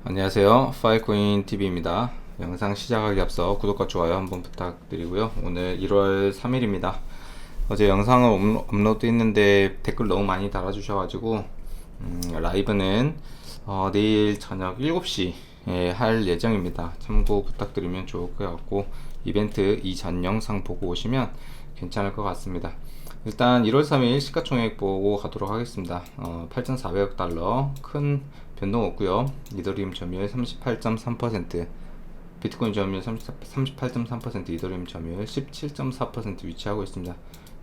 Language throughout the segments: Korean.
안녕하세요, 파이코인 TV입니다. 영상 시작하기 앞서 구독과 좋아요 한번 부탁드리고요. 오늘 1월 3일입니다. 어제 영상을 업로드 했는데 댓글 너무 많이 달아주셔가지고 라이브는 내일 저녁 7시에 할 예정입니다. 참고 부탁드리면 좋을 것 같고, 이벤트 이전 영상 보고 오시면 괜찮을 것 같습니다. 일단 1월 3일 시가총액 보고 가도록 하겠습니다. 8,400억 달러 큰 변동 없고요. 이더리움 점유율 38.3%, 비트코인 점유율 38.3%, 이더리움 점유율 17.4% 위치하고 있습니다.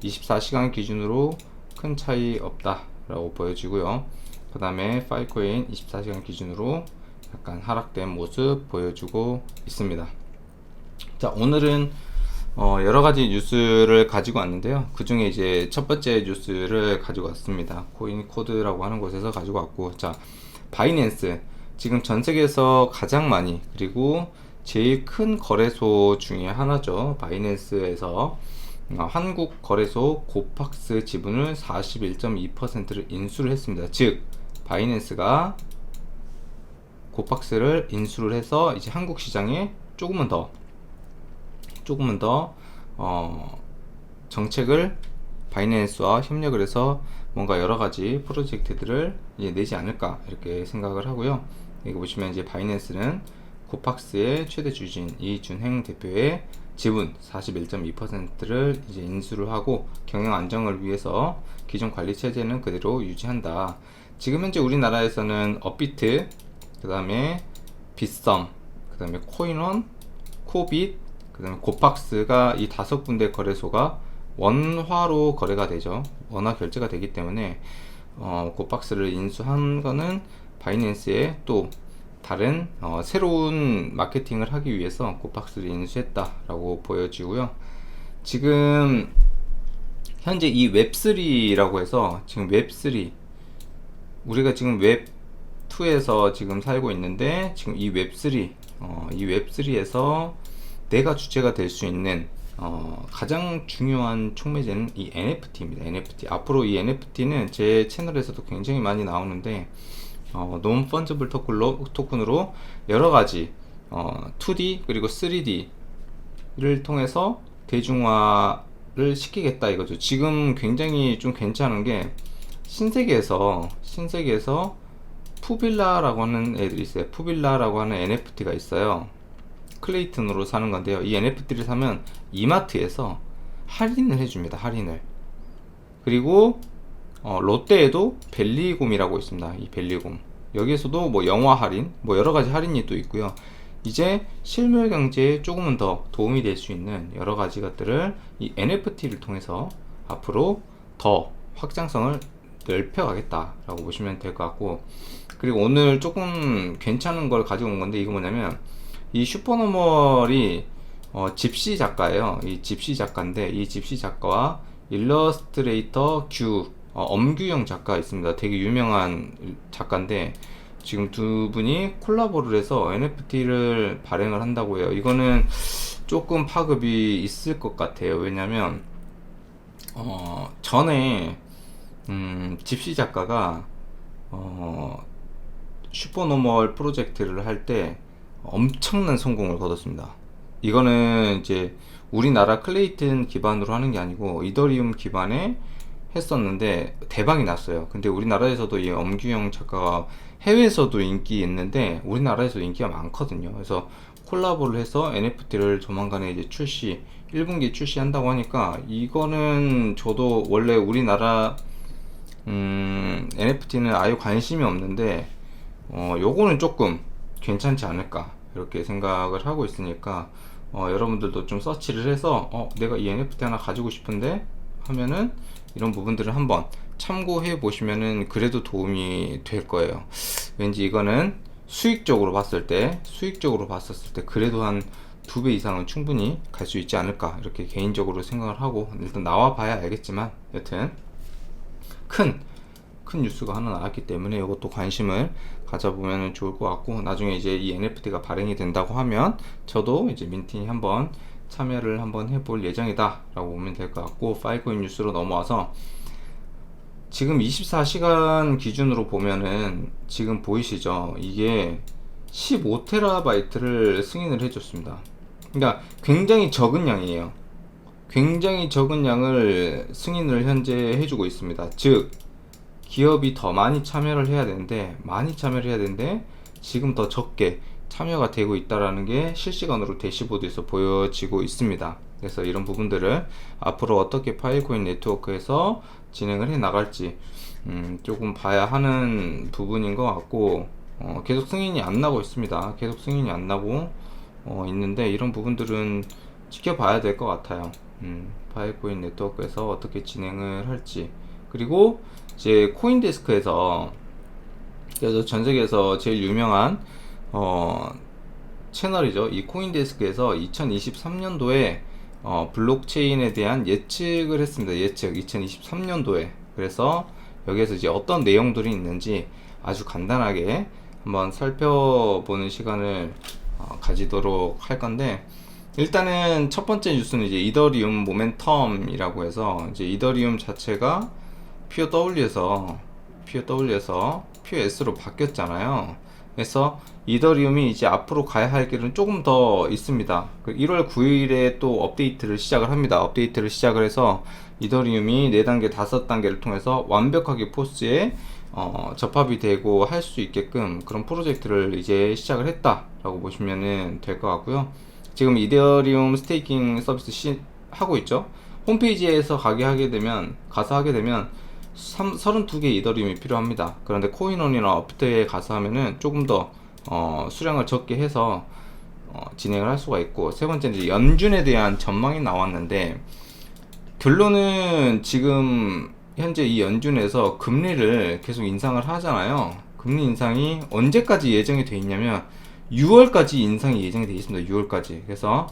24시간 기준으로 큰 차이 없다 라고 보여지고요. 그 다음에 파이코인 24시간 기준으로 약간 하락된 모습 보여주고 있습니다. 자, 오늘은 여러가지 뉴스를 가지고 왔는데요. 그 중에 이제 첫 번째 뉴스를 가지고 왔습니다. 코인 코드라고 하는 곳에서 가지고 왔고, 자, 바이낸스 지금 전 세계에서 가장 많이, 그리고 제일 큰 거래소 중에 하나죠. 바이낸스에서 한국 거래소 고팍스 지분을 41.2%를 인수를 했습니다. 즉 바이낸스가 고팍스를 인수를 해서 이제 한국 시장에 조금은 더 정책을 바이낸스와 협력을 해서 뭔가 여러가지 프로젝트들을 이제 내지 않을까 이렇게 생각을 하고요. 여기 보시면 이제 바이낸스는 고팍스의 최대 주주인 이준행 대표의 지분 41.2%를 이제 인수를 하고 경영 안정을 위해서 기존 관리 체제는 그대로 유지한다. 지금 현재 우리나라에서는 업비트, 그 다음에 빗썸, 그 다음에 코인원, 코빗, 그 다음에 고팍스가 이 5군데 거래소가 원화로 거래가 되죠. 원화 결제가 되기 때문에 고팍스를 인수한 거는 바이낸스의 또 다른 새로운 마케팅을 하기 위해서 고팍스를 인수했다라고 보여지고요. 지금 현재 이 웹3라고 해서 지금 웹3, 우리가 지금 웹2에서 지금 살고 있는데, 지금 이 웹3 이 웹3에서 내가 주체가 될 수 있는 가장 중요한 촉매제는 이 NFT입니다. NFT. 앞으로 이 NFT는 제 채널에서도 굉장히 많이 나오는데, 논펀저블 토큰으로 여러가지 2D 그리고 3D를 통해서 대중화를 시키겠다 이거죠. 지금 굉장히 좀 괜찮은 게 신세계에서 푸빌라라고 하는 애들이 있어요. 푸빌라라고 하는 NFT가 있어요. 클레이튼으로 사는 건데요. 이 NFT를 사면 이마트에서 할인을 해줍니다. 할인을. 그리고 롯데에도 벨리곰이라고 있습니다. 이 벨리곰. 여기에서도 뭐 영화 할인, 뭐 여러가지 할인이 또 있고요. 이제 실물 경제에 조금은 더 도움이 될 수 있는 여러가지 것들을 이 NFT를 통해서 앞으로 더 확장성을 넓혀가겠다라고 보시면 될 것 같고, 그리고 오늘 조금 괜찮은 걸 가지고 온 건데, 이거 뭐냐면 이 슈퍼노멀이 집시 작가예요. 이 집시 작가인데, 이 집시 작가와 일러스트레이터 엄규영 작가 있습니다. 되게 유명한 작가인데, 지금 두 분이 콜라보를 해서 NFT를 발행을 한다고 해요. 이거는 조금 파급이 있을 것 같아요. 왜냐면 전에 집시 작가가 슈퍼노멀 프로젝트를 할 때 엄청난 성공을 거뒀습니다. 이거는 이제 우리나라 클레이튼 기반으로 하는 게 아니고 이더리움 기반에 했었는데 대박이 났어요. 근데 우리나라에서도 이 엄규영 작가가 해외에서도 인기 있는데 우리나라에서 인기가 많거든요. 그래서 콜라보를 해서 NFT를 조만간에 이제 1분기 출시한다고 하니까, 이거는 저도 원래 우리나라 NFT는 아예 관심이 없는데 요거는 조금 괜찮지 않을까 이렇게 생각을 하고 있으니까, 여러분들도 좀 서치를 해서 내가 이 NFT 하나 가지고 싶은데 하면은 이런 부분들을 한번 참고해 보시면은 그래도 도움이 될 거예요. 왠지 이거는 수익적으로 봤을 때 그래도 한 2배 이상은 충분히 갈 수 있지 않을까 이렇게 개인적으로 생각을 하고, 일단 나와 봐야 알겠지만 여튼 큰 뉴스가 하나 나왔기 때문에 이것도 관심을 가져보면 좋을 것 같고, 나중에 이제 이 NFT가 발행이 된다고 하면 저도 이제 민팅에 한번 참여를 한번 해볼 예정이다 라고 보면 될 것 같고, 파이코인 뉴스로 넘어와서 지금 24시간 기준으로 보면은 지금 보이시죠? 이게 15TB를 승인을 해줬습니다. 그러니까 굉장히 적은 양이에요. 굉장히 적은 양을 승인을 현재 해주고 있습니다. 즉 기업이 더 많이 참여를 해야 되는데 지금 더 적게 참여가 되고 있다라는 게 실시간으로 대시보드에서 보여지고 있습니다. 그래서 이런 부분들을 앞으로 어떻게 파일코인 네트워크에서 진행을 해 나갈지 조금 봐야 하는 부분인 것 같고, 계속 승인이 안 나고 있습니다. 계속 승인이 안 나고 있는데 이런 부분들은 지켜봐야 될 것 같아요. 파일코인 네트워크에서 어떻게 진행을 할지. 그리고 이제 코인데스크에서, 그래서 전 세계에서 제일 유명한 채널이죠. 이 코인데스크에서 2023년도에 블록체인에 대한 예측을 했습니다. 예측 2023년도에. 그래서 여기에서 이제 어떤 내용들이 있는지 아주 간단하게 한번 살펴보는 시간을 가지도록 할 건데, 일단은 첫 번째 뉴스는 이제 이더리움 모멘텀이라고 해서, 이제 이더리움 자체가 POW에서 POS로 바뀌었잖아요. 그래서 이더리움이 이제 앞으로 가야 할 길은 조금 더 있습니다. 1월 9일에 또 업데이트를 시작을 합니다. 업데이트를 시작을 해서 이더리움이 4단계, 5단계를 통해서 완벽하게 포스에 접합이 되고 할 수 있게끔 그런 프로젝트를 이제 시작을 했다라고 보시면 될 것 같고요. 지금 이더리움 스테이킹 서비스 하고 있죠. 홈페이지에서 가서 하게 되면 32개 이더리움이 필요합니다. 그런데 코인원이나 업데에 가서 하면은 조금 더 수량을 적게 해서 진행을 할 수가 있고, 세 번째는 이제 연준에 대한 전망이 나왔는데, 결론은 지금 현재 이 연준에서 금리를 계속 인상을 하잖아요. 금리 인상이 언제까지 예정이 돼 있냐면 6월까지 인상이 예정이 돼 있습니다. 6월까지. 그래서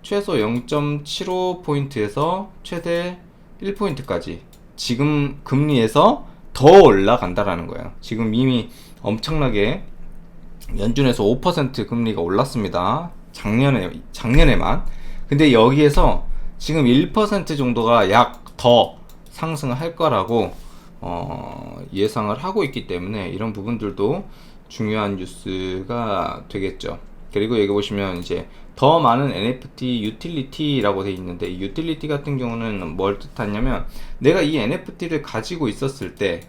최소 0.75포인트에서 최대 1포인트까지 지금 금리에서 더 올라간다라는 거예요. 지금 이미 엄청나게 연준에서 5% 금리가 올랐습니다. 작년에만. 근데 여기에서 지금 1% 정도가 약 더 상승을 할 거라고 예상을 하고 있기 때문에 이런 부분들도 중요한 뉴스가 되겠죠. 그리고 여기 보시면 이제 더 많은 NFT 유틸리티라고 되어 있는데, 이 유틸리티 같은 경우는 뭘 뜻하냐면, 내가 이 NFT를 가지고 있었을 때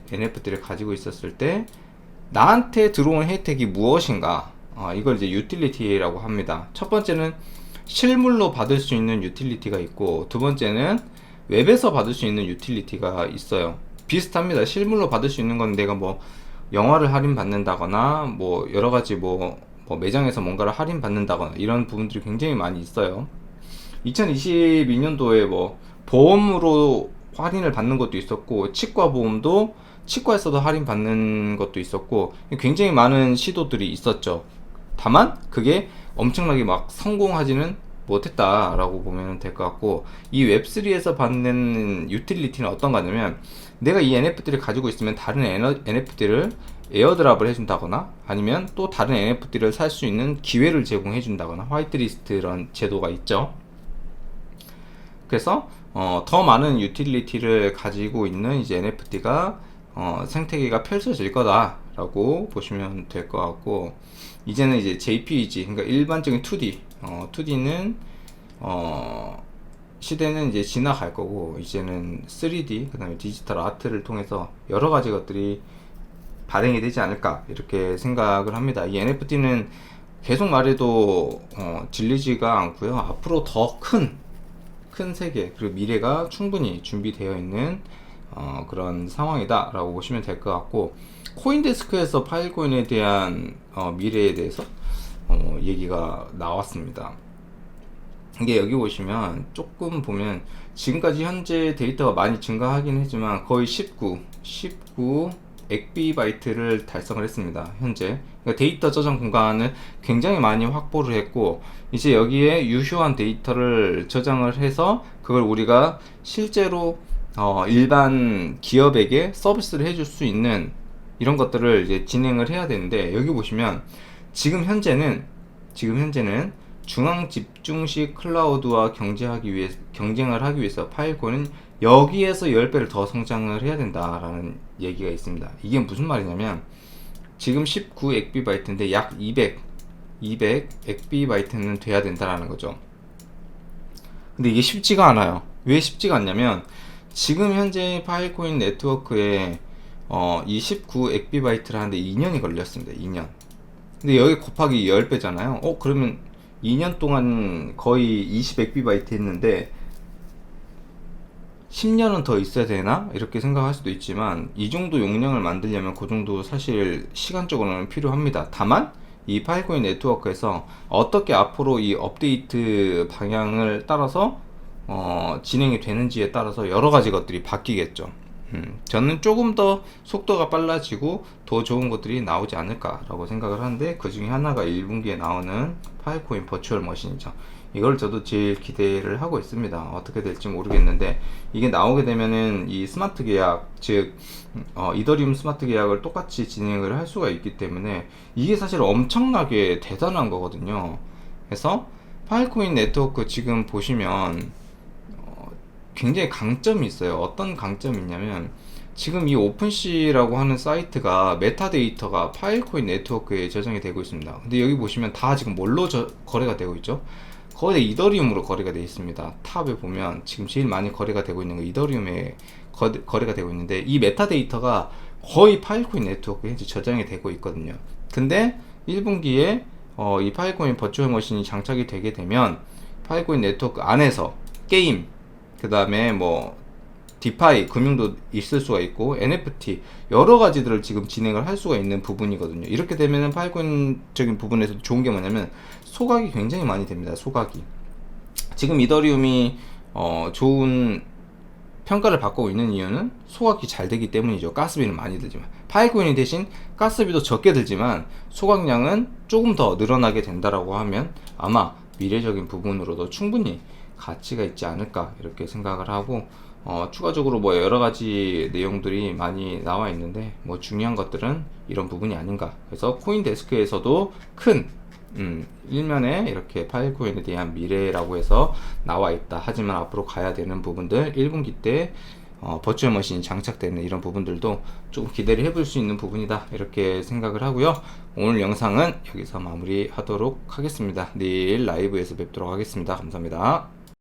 나한테 들어온 혜택이 무엇인가, 이걸 이제 유틸리티라고 합니다. 첫 번째는 실물로 받을 수 있는 유틸리티가 있고, 두 번째는 웹에서 받을 수 있는 유틸리티가 있어요. 비슷합니다. 실물로 받을 수 있는 건 내가 뭐 영화를 할인 받는다거나 뭐 여러가지 뭐 매장에서 뭔가를 할인 받는다거나 이런 부분들이 굉장히 많이 있어요. 2022년도에 뭐 보험으로 할인을 받는 것도 있었고, 치과 보험도 치과에서도 할인 받는 것도 있었고, 굉장히 많은 시도들이 있었죠. 다만 그게 엄청나게 막 성공하지는 못했다라고 보면 될 것 같고, 이 웹3에서 받는 유틸리티는 어떤 거냐면, 내가 이 NFT를 가지고 있으면 다른 NFT를 에어드랍을 해준다거나, 아니면 또 다른 NFT를 살 수 있는 기회를 제공해준다거나, 화이트리스트 이런 제도가 있죠. 그래서 더 많은 유틸리티를 가지고 있는 이제 NFT가 생태계가 펼쳐질 거다라고 보시면 될 것 같고, 이제는 이제 JPEG, 그러니까 일반적인 2D, 2D는 시대는 이제 지나갈 거고, 이제는 3D, 그 다음에 디지털 아트를 통해서 여러 가지 것들이 발행이 되지 않을까, 이렇게 생각을 합니다. 이 NFT는 계속 말해도 질리지가 않고요. 앞으로 더 큰 세계, 그리고 미래가 충분히 준비되어 있는 그런 상황이다 라고 보시면 될 것 같고, 코인데스크에서 파일코인에 대한 미래에 대해서 얘기가 나왔습니다. 이게 여기 보시면 조금 보면 지금까지 현재 데이터가 많이 증가하긴 했지만 거의 19 엑비바이트를 달성을 했습니다. 현재 그러니까 데이터 저장 공간을 굉장히 많이 확보를 했고, 이제 여기에 유효한 데이터를 저장을 해서 그걸 우리가 실제로 일반 기업에게 서비스를 해줄 수 있는 이런 것들을 이제 진행을 해야 되는데, 여기 보시면 지금 현재는 중앙 집중식 클라우드와 경쟁을 하기 위해서 파일코인은 여기에서 10배를 더 성장을 해야 된다라는 얘기가 있습니다. 이게 무슨 말이냐면 지금 19 엑비바이트인데 약 200 엑비바이트는 돼야 된다라는 거죠. 근데 이게 쉽지가 않아요. 왜 쉽지가 않냐면 지금 현재 파일코인 네트워크에 이 19 엑비바이트를 하는데 2년이 걸렸습니다. 2년. 근데 여기 곱하기 10배잖아요. 그러면 2년 동안 거의 20 엑비바이트 했는데 10년은 더 있어야 되나? 이렇게 생각할 수도 있지만 이 정도 용량을 만들려면 그 정도 사실 시간적으로는 필요합니다. 다만 이 파일코인 네트워크에서 어떻게 앞으로 이 업데이트 방향을 따라서 진행이 되는지에 따라서 여러 가지 것들이 바뀌겠죠. 저는 조금 더 속도가 빨라지고 더 좋은 것들이 나오지 않을까라고 생각을 하는데 그 중에 하나가 1분기에 나오는 파일코인 버추얼 머신이죠. 이걸 저도 제일 기대를 하고 있습니다. 어떻게 될지 모르겠는데 이게 나오게 되면은 이 스마트 계약, 즉 이더리움 스마트 계약을 똑같이 진행을 할 수가 있기 때문에 이게 사실 엄청나게 대단한 거거든요. 그래서 파일코인 네트워크 지금 보시면 굉장히 강점이 있어요. 어떤 강점이 있냐면 지금 이 오픈시라고 하는 사이트가 메타데이터가 파일코인 네트워크에 저장이 되고 있습니다. 근데 여기 보시면 다 지금 뭘로 거래가 되고 있죠? 거의 다 이더리움으로 거래가 되어 있습니다. 탑에 보면 지금 제일 많이 거래가 되고 있는 거 이더리움에 거래가 되고 있는데 이 메타데이터가 거의 파일코인 네트워크에 현재 저장이 되고 있거든요. 근데 1분기에 이 파일코인 버추얼 머신이 장착이 되게 되면 파일코인 네트워크 안에서 게임, 그 다음에 뭐 디파이 금융도 있을 수가 있고 NFT 여러 가지들을 지금 진행을 할 수가 있는 부분이거든요. 이렇게 되면은 파일코인적인 부분에서 좋은 게 뭐냐면 소각이 굉장히 많이 됩니다. 소각이 지금 이더리움이 좋은 평가를 받고 있는 이유는 소각이 잘 되기 때문이죠. 가스비는 많이 들지만 파일코인이 대신 가스비도 적게 들지만 소각량은 조금 더 늘어나게 된다라고 하면 아마 미래적인 부분으로도 충분히 가치가 있지 않을까 이렇게 생각을 하고 추가적으로 뭐 여러가지 내용들이 많이 나와 있는데 뭐 중요한 것들은 이런 부분이 아닌가. 그래서 코인데스크에서도 큰 일면에 이렇게 파일코인에 대한 미래라고 해서 나와 있다. 하지만 앞으로 가야 되는 부분들 1분기 때 버추얼 머신이 장착되는 이런 부분들도 조금 기대를 해볼 수 있는 부분이다 이렇게 생각을 하고요. 오늘 영상은 여기서 마무리하도록 하겠습니다. 내일 라이브에서 뵙도록 하겠습니다. 감사합니다.